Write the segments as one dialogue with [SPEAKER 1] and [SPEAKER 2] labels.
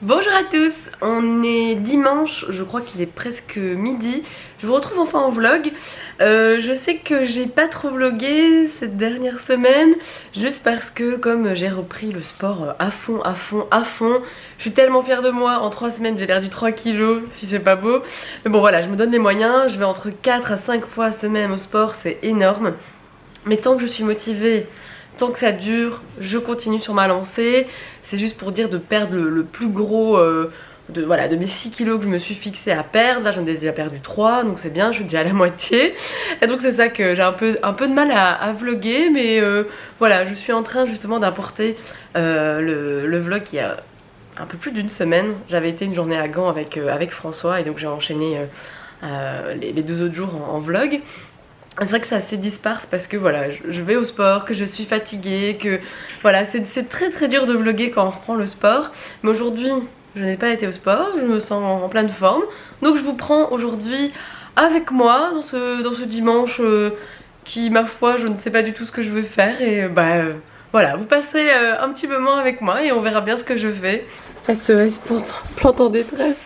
[SPEAKER 1] Bonjour à tous, on est dimanche, je crois qu'il est presque midi. Je vous retrouve enfin en vlog. Je sais que j'ai pas trop vlogué cette dernière semaine, juste parce que comme j'ai repris le sport à fond, je suis tellement fière de moi. En 3 semaines j'ai perdu 3 kilos, si c'est pas beau. Mais bon voilà, je me donne les moyens, je vais entre 4 à 5 fois semaine au sport, c'est énorme. Mais tant que je suis motivée, tant que ça dure, je continue sur ma lancée. C'est juste pour dire de perdre le plus gros de mes 6 kilos que je me suis fixée à perdre. Là j'en ai déjà perdu 3, donc c'est bien, je suis déjà à la moitié. Et donc c'est ça que j'ai un peu de mal à vlogger. Mais voilà, je suis en train justement d'apporter le vlog il y a un peu plus d'une semaine. J'avais été une journée à Gand avec François et donc j'ai enchaîné les 2 autres jours en vlog. C'est vrai que c'est assez disparse parce que voilà, je vais au sport, que je suis fatiguée, que voilà, c'est très dur de vlogger quand on reprend le sport. Mais aujourd'hui, je n'ai pas été au sport, je me sens en pleine forme. Donc je vous prends aujourd'hui avec moi dans ce dimanche qui, ma foi, je ne sais pas du tout ce que je veux faire. Et voilà, vous passerez un petit moment avec moi et on verra bien ce que je fais. SES plante en détresse.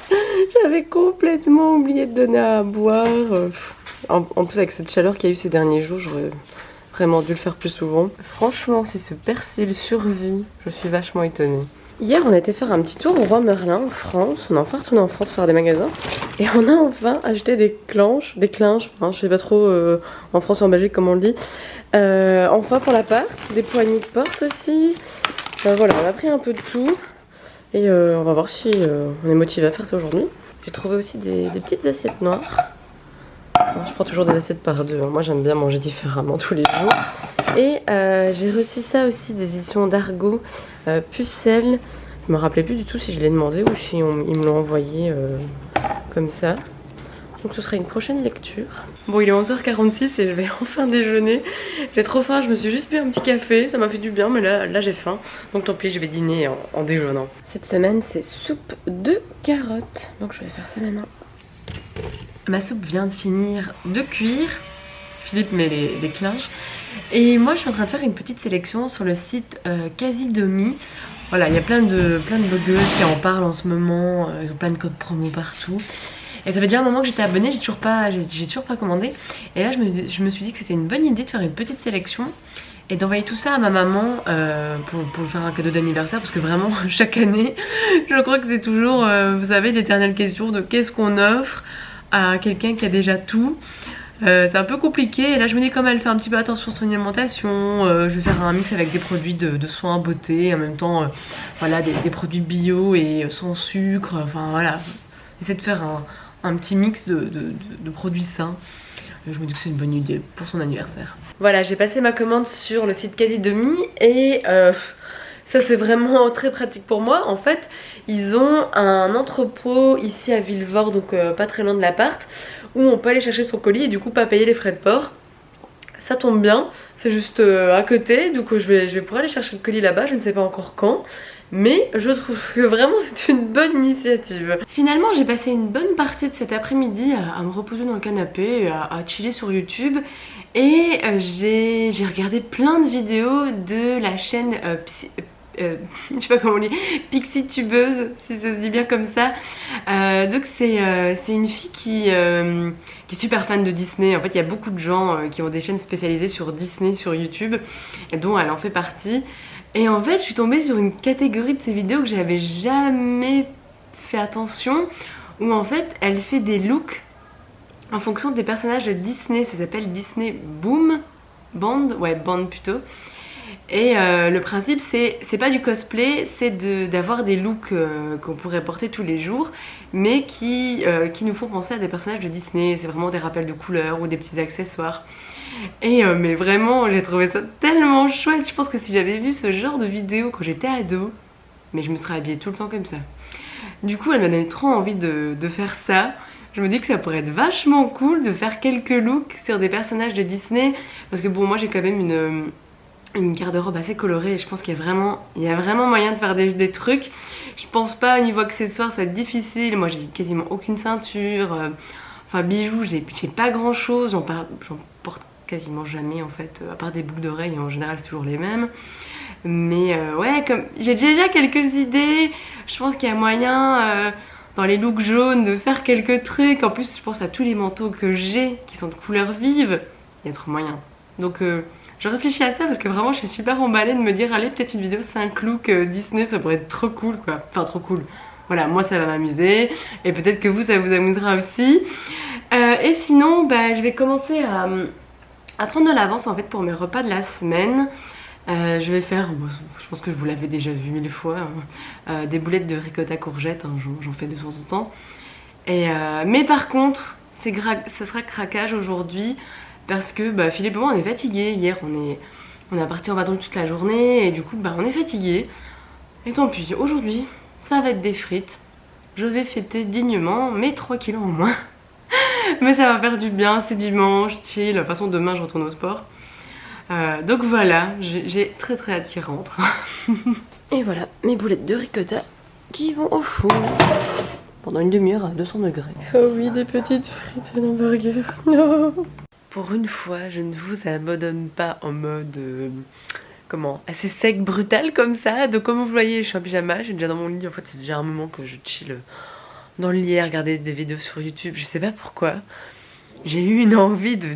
[SPEAKER 1] J'avais complètement oublié de donner à boire. En plus avec cette chaleur qu'il y a eu ces derniers jours, j'aurais vraiment dû le faire plus souvent. Franchement, si ce persil survit, je suis vachement étonnée. Hier, on a été faire un petit tour au Roi Merlin en France. On a enfin retourné en France faire des magasins. Et on a enfin acheté des clinches, hein, je sais pas trop en France ou en Belgique comment on le dit. Enfin pour l'appart, des poignées de porte aussi. Voilà, on a pris un peu de tout. Et on va voir si on est motivé à faire ça aujourd'hui. J'ai trouvé aussi des petites assiettes noires. Je prends toujours des assiettes par deux. Moi j'aime bien manger différemment tous les jours. Et j'ai reçu ça aussi des éditions d'Argo, Pucelle. Je me rappelais plus du tout si je l'ai demandé ou si ils me l'ont envoyé comme ça. Donc ce sera une prochaine lecture. Bon, il est 11h46 et je vais enfin déjeuner. J'ai trop faim, je me suis juste pris un petit café, ça m'a fait du bien, mais là j'ai faim. Donc tant pis, je vais dîner en déjeunant. Cette semaine c'est soupe de carottes. Donc je vais faire ça maintenant. Ma soupe vient de finir de cuire. Philippe met les clinches. Et moi je suis en train de faire une petite sélection sur le site Casidomi. Voilà, il y a plein de blogueuses qui en parlent en ce moment. Ils ont plein de codes promo partout. Et ça fait déjà un moment que j'étais abonnée, j'ai toujours pas commandé. Et là je me suis dit que c'était une bonne idée de faire une petite sélection et d'envoyer tout ça à ma maman pour faire un cadeau d'anniversaire. Parce que vraiment chaque année, je crois que c'est toujours, vous savez, l'éternelle question de qu'est-ce qu'on offre à quelqu'un qui a déjà tout. C'est un peu compliqué et là je me dis comme elle fait un petit peu attention à son alimentation, je vais faire un mix avec des produits de soins beauté, en même temps voilà, des produits bio et sans sucre, enfin voilà, essayer de faire un petit mix de produits sains. Je me dis que c'est une bonne idée pour son anniversaire. Voilà, j'ai passé ma commande sur le site Casidomi et ça c'est vraiment très pratique pour moi. En fait, ils ont un entrepôt ici à Villevorde, donc pas très loin de l'appart, où on peut aller chercher son colis et du coup pas payer les frais de port. Ça tombe bien, c'est juste à côté, donc je vais pouvoir aller chercher le colis là-bas, je ne sais pas encore quand. Mais je trouve que vraiment c'est une bonne initiative. Finalement j'ai passé une bonne partie de cet après-midi à me reposer dans le canapé, à chiller sur YouTube. Et j'ai regardé plein de vidéos de la chaîne je sais pas comment on dit, Pixie Tubeuse, si ça se dit bien comme ça. Donc c'est une fille qui est super fan de Disney. En fait il y a beaucoup de gens qui ont des chaînes spécialisées sur Disney sur YouTube, et dont elle en fait partie. Et en fait je suis tombée sur une catégorie de ces vidéos que j'avais jamais fait attention, où en fait elle fait des looks en fonction des personnages de Disney. Ça s'appelle Disney Boom Band, ouais Band plutôt. Et le principe c'est pas du cosplay, c'est d'avoir des looks qu'on pourrait porter tous les jours, mais qui nous font penser à des personnages de Disney. C'est vraiment des rappels de couleurs ou des petits accessoires. Et mais vraiment j'ai trouvé ça tellement chouette. Je pense que si j'avais vu ce genre de vidéo quand j'étais ado, mais je me serais habillée tout le temps comme ça. Du coup elle m'a donné trop envie de faire ça. Je me dis que ça pourrait être vachement cool de faire quelques looks sur des personnages de Disney. Parce que bon, moi j'ai quand même une garde-robe assez colorée et je pense qu'il y a vraiment moyen de faire des trucs. Je pense pas au niveau accessoires, ça va être difficile. Moi j'ai quasiment aucune ceinture. Enfin bijoux, j'ai pas grand chose. J'en porte quasiment jamais en fait, à part des boucles d'oreilles, en général c'est toujours les mêmes. Mais ouais, comme j'ai déjà quelques idées, je pense qu'il y a moyen dans les looks jaunes de faire quelques trucs. En plus, je pense à tous les manteaux que j'ai qui sont de couleurs vives. Il y a trop moyen. Donc je réfléchis à ça parce que vraiment je suis super emballée de me dire allez, peut-être une vidéo 5 looks Disney, ça pourrait être trop cool quoi. Enfin trop cool. Voilà, moi ça va m'amuser et peut-être que vous ça vous amusera aussi. Et sinon, bah, je vais commencer à prendre de l'avance en fait pour mes repas de la semaine. Je vais faire, je pense que je vous l'avais déjà vu 1000 fois, hein, des boulettes de ricotta courgette, hein, j'en fais de temps en temps. Mais par contre, ça sera craquage aujourd'hui parce que bah, Philippe et moi on est fatigués. Hier on est parti en vadrouille toute la journée et du coup bah, on est fatigués. Et tant pis, aujourd'hui ça va être des frites. Je vais fêter dignement mes 3 kilos en moins. Mais ça va faire du bien, c'est dimanche, chill. De toute façon demain je retourne au sport. Donc voilà, j'ai très hâte qu'il rentre. Et voilà, mes boulettes de ricotta qui vont au four pendant une demi-heure à 200 degrés. Oh oui, des petites frites et un burger. Oh. Pour une fois, je ne vous abandonne pas en mode... comment, assez sec, brutal comme ça. Donc comme vous voyez, je suis en pyjama, je suis déjà dans mon lit. En fait, c'est déjà un moment que je chill dans le lit à regarder des vidéos sur YouTube. Je sais pas pourquoi. J'ai eu une envie de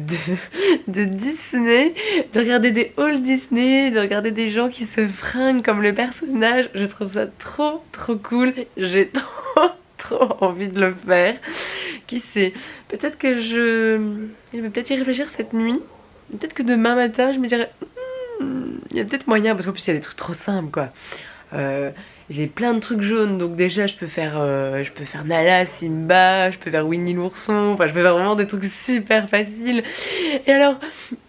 [SPEAKER 1] Disney, de regarder des hauls Disney, de regarder des gens qui se fringuent comme le personnage. Je trouve ça trop cool. J'ai trop envie de le faire. Qui sait, peut-être que je vais peut-être y réfléchir cette nuit. Peut-être que demain matin je me dirais il y a peut-être moyen, parce qu'en plus il y a des trucs trop simples quoi. J'ai plein de trucs jaunes, donc déjà je peux faire Nala, Simba, je peux faire Winnie l'ourson, enfin je peux faire vraiment des trucs super faciles. Et alors,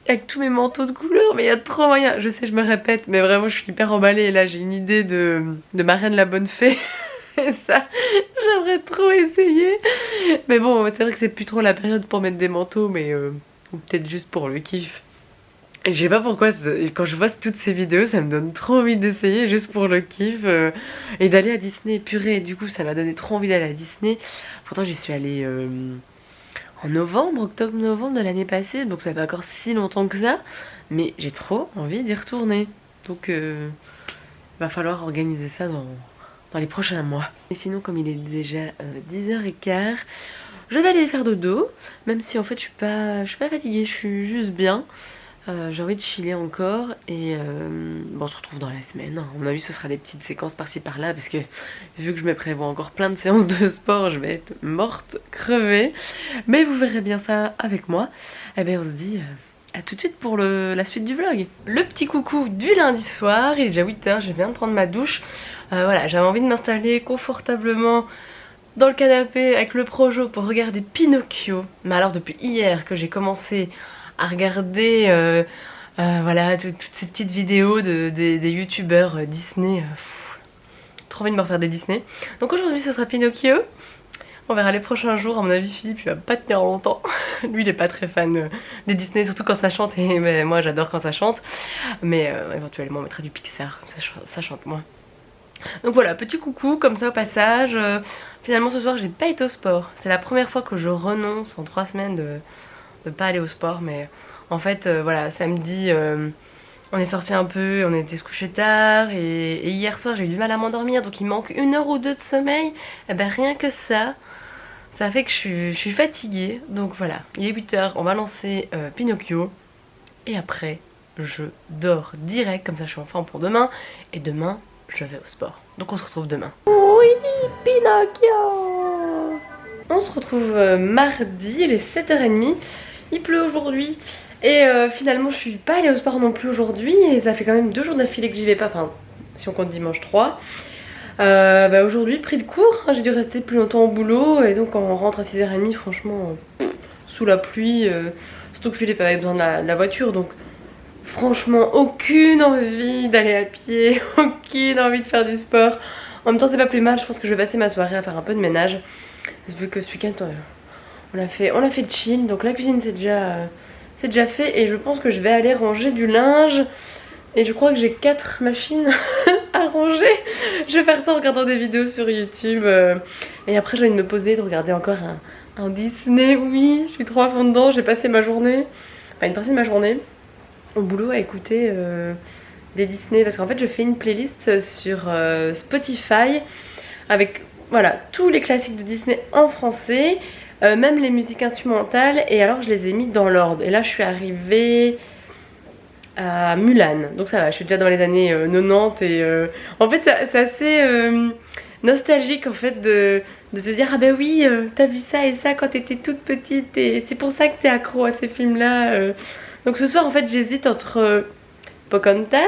[SPEAKER 1] avec tous mes manteaux de couleur, mais il y a trop moyen. Je sais, je me répète, mais vraiment je suis hyper emballée. Et là j'ai une idée de ma reine la bonne fée. Et ça, j'aimerais trop essayer. Mais bon, c'est vrai que c'est plus trop la période pour mettre des manteaux, mais ou peut-être juste pour le kiff. Je sais pas pourquoi, quand je vois toutes ces vidéos, ça me donne trop envie d'essayer juste pour le kiff et d'aller à Disney. Purée, du coup, ça m'a donné trop envie d'aller à Disney. Pourtant, j'y suis allée en novembre, octobre-novembre de l'année passée, donc ça fait encore si longtemps que ça. Mais j'ai trop envie d'y retourner. Donc, va falloir organiser ça dans les prochains mois. Et sinon, comme il est déjà 10h15, je vais aller faire dodo, même si en fait je suis pas fatiguée, je suis juste bien. J'ai envie de chiller encore et bon, on se retrouve dans la semaine. À mon avis ce sera des petites séquences par-ci par-là parce que vu que je me prévois encore plein de séances de sport, je vais être morte, crevée. Mais vous verrez bien ça avec moi. Et bien on se dit à tout de suite pour la suite du vlog. Le petit coucou du lundi soir, il est déjà 8h, je viens de prendre ma douche. Voilà, j'avais envie de m'installer confortablement dans le canapé avec le Projo pour regarder Pinocchio. Mais alors depuis hier que j'ai commencé à regarder voilà, toutes ces petites vidéos des youtubeurs Disney. Trop envie de me refaire des Disney. Donc aujourd'hui ce sera Pinocchio. On verra les prochains jours. À mon avis Philippe il va pas tenir longtemps. Lui il est pas très fan des Disney, surtout quand ça chante. Et moi j'adore quand ça chante. Mais éventuellement on mettra du Pixar, comme ça chante moins. Donc voilà, petit coucou comme ça au passage. Finalement ce soir j'ai pas été au sport. C'est la première fois que je renonce en 3 semaines de pas aller au sport, mais en fait voilà, samedi on est sorti un peu, on était se coucher tard et hier soir j'ai eu du mal à m'endormir, donc il manque 1 heure ou 2 de sommeil. Et ben rien que ça fait que je suis fatiguée. Donc voilà, il est 8h, on va lancer Pinocchio et après je dors direct, comme ça je suis en forme pour demain et demain je vais au sport. Donc on se retrouve demain. Oui, Pinocchio. On se retrouve mardi, il est 7h30. Il pleut aujourd'hui et finalement je suis pas allée au sport non plus aujourd'hui et ça fait quand même 2 jours d'affilée que j'y vais pas, enfin si on compte dimanche 3. Bah aujourd'hui pris de cours, hein, j'ai dû rester plus longtemps au boulot et donc quand on rentre à 6h30 franchement sous la pluie, surtout que Philippe avait besoin de la voiture, donc franchement aucune envie d'aller à pied, aucune envie de faire du sport. En même temps c'est pas plus mal, je pense que je vais passer ma soirée à faire un peu de ménage vu que ce week-end on a fait chill, donc la cuisine c'est déjà fait et je pense que je vais aller ranger du linge. Et je crois que j'ai 4 machines à ranger. Je vais faire ça en regardant des vidéos sur YouTube. Et après j'ai envie de me poser, de regarder encore un Disney. Oui, je suis trop à fond dedans, j'ai passé ma journée, enfin une partie de ma journée au boulot à écouter des Disney, parce qu'en fait je fais une playlist sur Spotify avec voilà tous les classiques de Disney en français, même les musiques instrumentales, et alors je les ai mis dans l'ordre. Et là je suis arrivée à Mulan, donc ça va, je suis déjà dans les années 90 et en fait c'est assez nostalgique en fait de se dire ah ben oui t'as vu ça et ça quand t'étais toute petite et c'est pour ça que t'es accro à ces films là. Donc ce soir en fait j'hésite entre Pocahontas,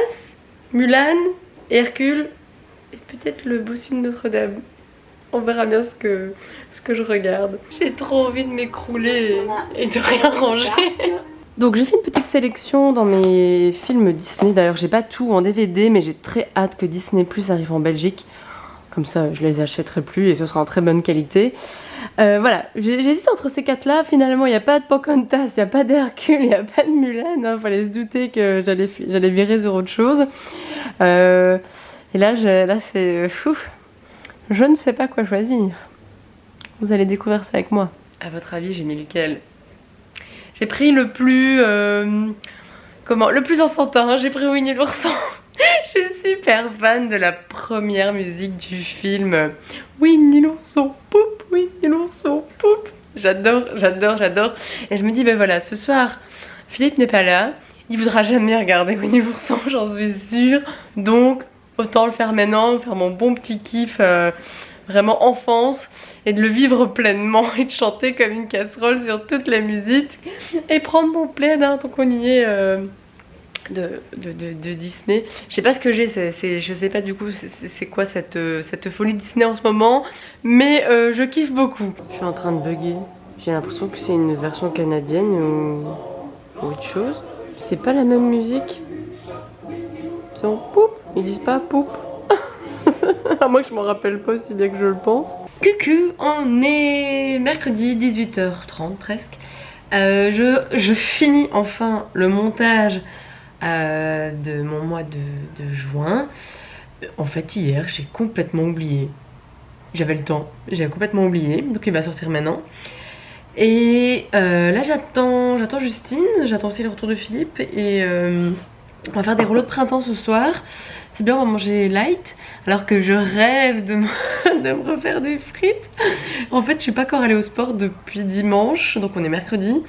[SPEAKER 1] Mulan, Hercule et peut-être le Bossu de Notre-Dame. On verra bien ce que je regarde. J'ai trop envie de m'écrouler et de rien ranger. Donc j'ai fait une petite sélection dans mes films Disney. D'ailleurs j'ai pas tout en DVD, mais j'ai très hâte que Disney Plus arrive en Belgique. Comme ça je les achèterai plus et ce sera en très bonne qualité. Voilà, j'hésite entre ces quatre là. Finalement il n'y a pas de Pocahontas, il n'y a pas d'Hercule, il n'y a pas de Mulan. Il fallait se douter que j'allais virer sur autre chose. Et là c'est fou. Je ne sais pas quoi choisir. Vous allez découvrir ça avec moi. À votre avis j'ai mis lequel? J'ai pris le plus... le plus enfantin, j'ai pris Winnie l'ourson. Je suis super fan de la première musique du film. Winnie l'ourson, poup, Winnie l'ourson, poup. J'adore, j'adore, j'adore. Et je me dis, ben voilà, ce soir, Philippe n'est pas là. Il voudra jamais regarder Winnie l'ourson, j'en suis sûre. Donc, autant le faire maintenant, faire mon bon petit kiff, vraiment enfance. Et de le vivre pleinement et de chanter comme une casserole sur toute la musique. Et prendre mon plaid, hein, tant qu'on y est... de Disney. Je sais pas ce que j'ai, je sais pas du coup c'est quoi cette folie Disney en ce moment, mais je kiffe beaucoup. Je suis en train de bugger, j'ai l'impression que c'est une version canadienne ou autre chose. C'est pas la même musique. C'est en poup, ils disent pas poup. À moi que je m'en rappelle pas aussi bien que je le pense. Coucou, on est mercredi 18h30 presque. Je finis enfin le montage de mon mois de juin. En fait hier j'ai complètement oublié. J'avais le temps, j'ai complètement oublié. Donc il va sortir maintenant. Et là j'attends Justine, j'attends aussi le retour de Philippe. Et on va faire des rouleaux de printemps ce soir. C'est bien, on va manger light. Alors que je rêve de me refaire des frites. En fait je suis pas encore allée au sport depuis dimanche. Donc on est mercredi.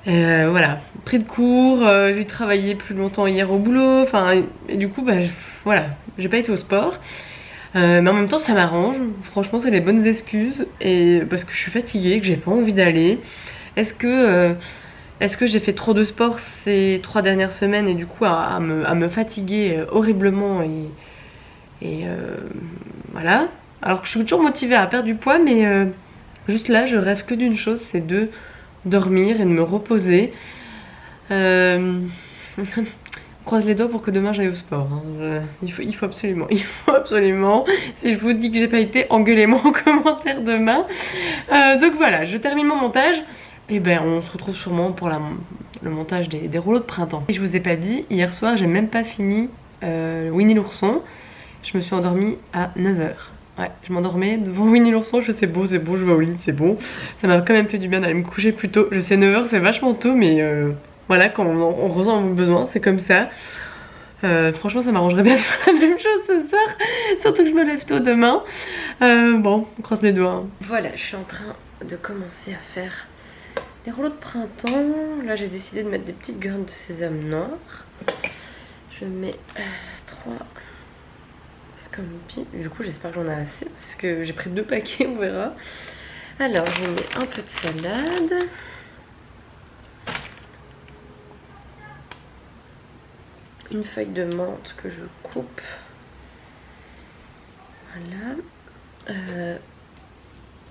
[SPEAKER 1] Voilà, pris de cours, j'ai travaillé plus longtemps hier au boulot, enfin, et du coup, bah, voilà, j'ai pas été au sport. Mais en même temps, ça m'arrange, franchement, c'est les bonnes excuses, et parce que je suis fatiguée, que j'ai pas envie d'aller. Est-ce que j'ai fait trop de sport ces 3 dernières semaines, et du coup, à me fatiguer horriblement, et voilà. Alors que je suis toujours motivée à perdre du poids, mais juste là, je rêve que d'une chose, c'est de dormir et de me reposer. Croise les doigts pour que demain j'aille au sport, hein. Il faut absolument, si je vous dis que j'ai pas été, engueulez-moi en commentaire demain. Donc voilà, je termine mon montage. Et ben on se retrouve sûrement pour le montage des rouleaux de printemps. Et je vous ai pas dit, hier soir j'ai même pas fini Winnie l'ourson. Je me suis endormie à 9h. Ouais, je m'endormais devant Winnie l'ourson, je sais c'est beau, je vais au lit, c'est bon. Ça m'a quand même fait du bien d'aller me coucher plus tôt. Je sais 9h c'est vachement tôt, mais voilà, quand on ressent un besoin, c'est comme ça. Franchement ça m'arrangerait bien de faire la même chose ce soir, surtout que je me lève tôt demain. Bon, on croise les doigts. Voilà, je suis en train de commencer à faire les rouleaux de printemps. Là j'ai décidé de mettre des petites graines de sésame noir. Je mets 3... Du coup j'espère que j'en ai assez parce que j'ai pris 2 paquets, on verra. Alors je mets un peu de salade. Une feuille de menthe que je coupe. Voilà.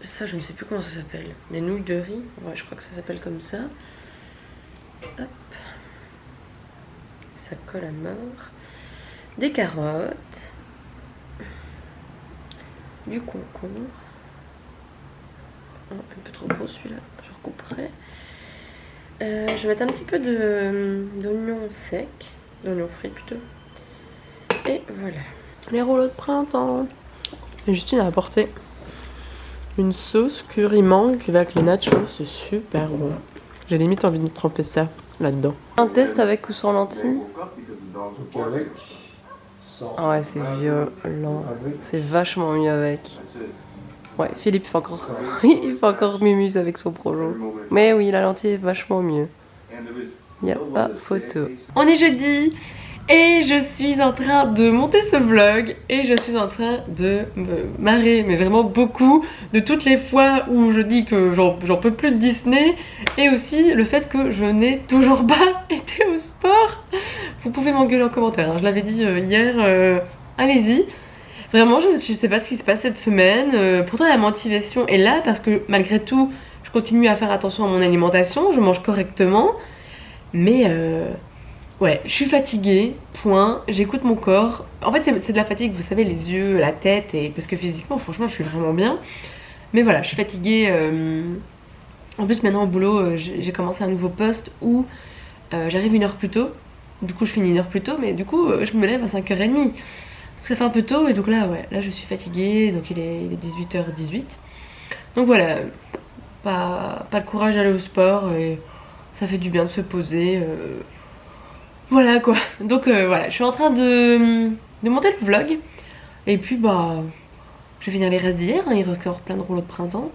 [SPEAKER 1] Ça je ne sais plus comment ça s'appelle. Des nouilles de riz. Ouais, je crois que ça s'appelle comme ça. Hop. Ça colle à mort. Des carottes. Du concombre. Oh, un peu trop gros celui-là, je recouperai. Je vais mettre un petit peu d'oignon sec, d'oignon frit plutôt. Et voilà. Les rouleaux de printemps. Et Justine a apporté une sauce curry mangue avec les nachos, c'est super bon. J'ai limite envie de tremper ça là-dedans. Un test avec ou sans lentilles?
[SPEAKER 2] Donc avec, sans.
[SPEAKER 1] Ah ouais, c'est violent. C'est vachement mieux avec. Ouais, Philippe fait encore. Oui, il fait encore mumuse avec son projo. Mais oui, la lentille est vachement mieux. Il n'y a pas photo. On est jeudi et je suis en train de monter ce vlog et je suis en train de me marrer, mais vraiment beaucoup, de toutes les fois où je dis que j'en peux plus de Disney, et aussi le fait que je n'ai toujours pas été au sport. Vous pouvez m'engueuler en commentaire, hein. Je l'avais dit hier, allez-y. Vraiment, je sais pas ce qui se passe cette semaine. Pourtant la motivation est là parce que malgré tout, je continue à faire attention à mon alimentation, je mange correctement. Mais ouais, je suis fatiguée, point, j'écoute mon corps. En fait c'est de la fatigue, vous savez, les yeux, la tête, et parce que physiquement franchement je suis vraiment bien. Mais voilà, je suis fatiguée. En plus maintenant au boulot, j'ai commencé un nouveau poste où j'arrive 1 heure plus tôt. Du coup je finis 1 heure plus tôt, mais du coup je me lève à 5h30. Donc ça fait un peu tôt, et donc là ouais, là je suis fatiguée, donc il est 18h18. Donc voilà, pas le courage d'aller au sport, et ça fait du bien de se poser. Voilà quoi. Donc voilà, je suis en train de monter le vlog. Et puis bah, je vais finir les restes d'hier, hein. Il reste encore plein de rouleaux de printemps.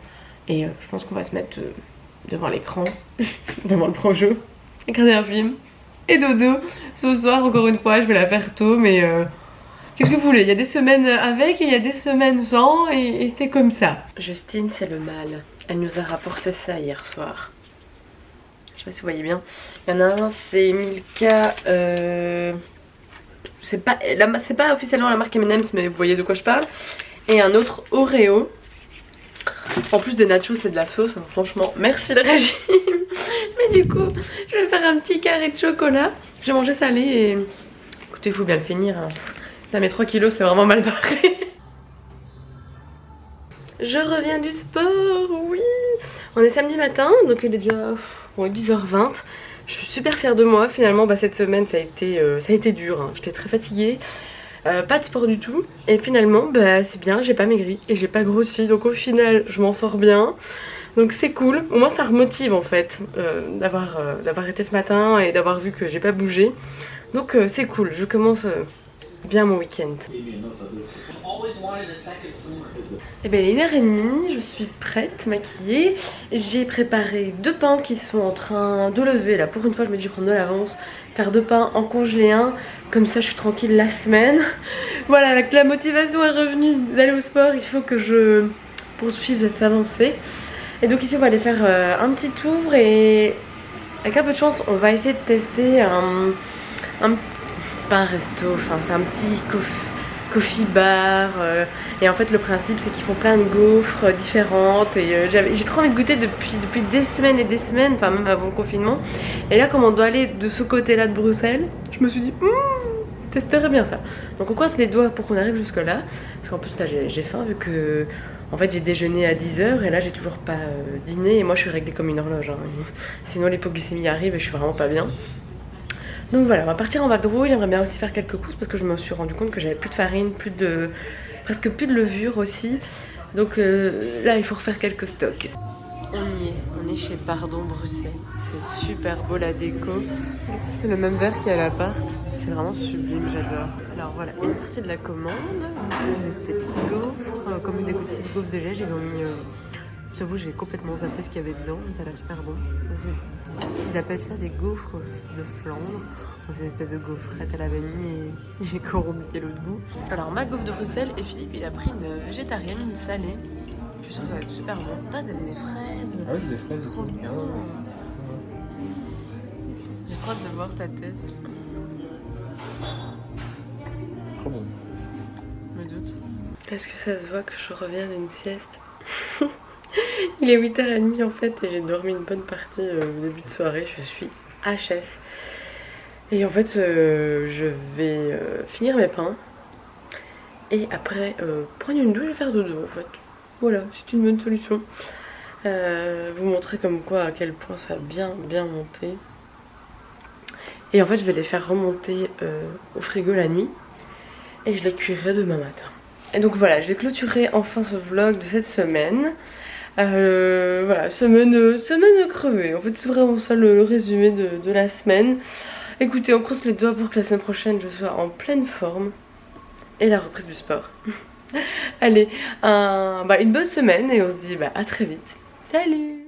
[SPEAKER 1] Et je pense qu'on va se mettre devant l'écran, devant le projo, regarder un film. Et dodo, ce soir encore une fois, je vais la faire tôt, mais qu'est-ce que vous voulez? Il y a des semaines avec et il y a des semaines sans, et c'est comme ça. Justine, c'est le mal. Elle nous a rapporté ça hier soir. Je sais pas si vous voyez bien. Il y en a un, c'est Milka. C'est pas officiellement la marque M&M's, mais vous voyez de quoi je parle. Et un autre Oreo. En plus des nachos, c'est de la sauce, hein, franchement. Merci le régime. Mais du coup, je vais faire un petit carré de chocolat. J'ai mangé salé et écoutez, il faut bien le finir, hein. Là, mes 3 kilos, c'est vraiment mal barré. Je reviens du sport, oui. On est samedi matin, donc il est déjà 10h20. Je suis super fière de moi. Finalement, bah, cette semaine, ça a été dur, hein. J'étais très fatiguée. Pas de sport du tout. Et finalement, bah, c'est bien, j'ai pas maigri et j'ai pas grossi. Donc au final, je m'en sors bien. Donc c'est cool. Au moins, ça remotive en fait d'avoir été ce matin et d'avoir vu que j'ai pas bougé. Donc c'est cool. Je commence bien mon week-end. Et bien il est 1h30, je suis prête, maquillée. J'ai préparé 2 pains qui sont en train de lever là. Pour une fois je me dis prendre de l'avance, faire 2 pains, en congeler un. Comme ça je suis tranquille la semaine. Voilà, la motivation est revenue d'aller au sport. Il faut que je poursuive cette avancée. Et donc ici on va aller faire un petit tour, et avec un peu de chance on va essayer de tester c'est pas un resto, enfin c'est un petit coffee bar, et en fait le principe c'est qu'ils font plein de gaufres différentes, et j'ai trop envie de goûter depuis des semaines et des semaines, enfin même avant le confinement. Et là comme on doit aller de ce côté là de Bruxelles, je me suis dit testerai bien ça. Donc on croise les doigts pour qu'on arrive jusque là, parce qu'en plus là j'ai faim, vu que en fait j'ai déjeuné à 10h et là j'ai toujours pas dîné, et moi je suis réglée comme une horloge, hein. Sinon l'hypoglycémie arrive et je suis vraiment pas bien. Donc voilà, on va partir en vadrouille. J'aimerais bien aussi faire quelques courses parce que je me suis rendu compte que j'avais plus de farine, presque plus de levure aussi. Donc là il faut refaire quelques stocks. On est chez Pardon Bruxelles. C'est super beau la déco. C'est le même verre qu'il y a à l'appart. C'est vraiment sublime, j'adore. Alors voilà, une partie de la commande. C'est des petites gaufres, comme des petites gaufres de liège. Ils ont mis... J'avoue, j'ai complètement zappé ce qu'il y avait dedans, mais ça a l'air super bon. Ils appellent ça des gaufres de Flandre. C'est une espèce de gaufrette à la vanille, et j'ai corrompu l'autre goût. Alors ma gaufre de Bruxelles, et Philippe il a pris une végétarienne, une salée. Je suis sûre que ça va être super bon. T'as des fraises.
[SPEAKER 2] Ah ouais, j'ai des fraises.
[SPEAKER 1] Trop bien. J'ai trop hâte de voir ta tête.
[SPEAKER 2] Trop bon.
[SPEAKER 1] Je me doute. Est-ce que ça se voit que je reviens d'une sieste? Il est 8h30 en fait, et j'ai dormi une bonne partie au début de soirée. Je suis HS. Et en fait je vais finir mes pains, et après prendre une douche et faire dodo en fait. Voilà, c'est une bonne solution. Vous montrer comme quoi à quel point ça a bien monté. Et en fait je vais les faire remonter au frigo la nuit, et je les cuirai demain matin. Et donc voilà, je vais clôturer enfin ce vlog de cette semaine. Voilà, semaine crevée. En fait c'est vraiment ça le résumé de la semaine. Écoutez, on croise les doigts pour que la semaine prochaine je sois en pleine forme. Et la reprise du sport. Allez, une bonne semaine et on se dit à très vite. Salut!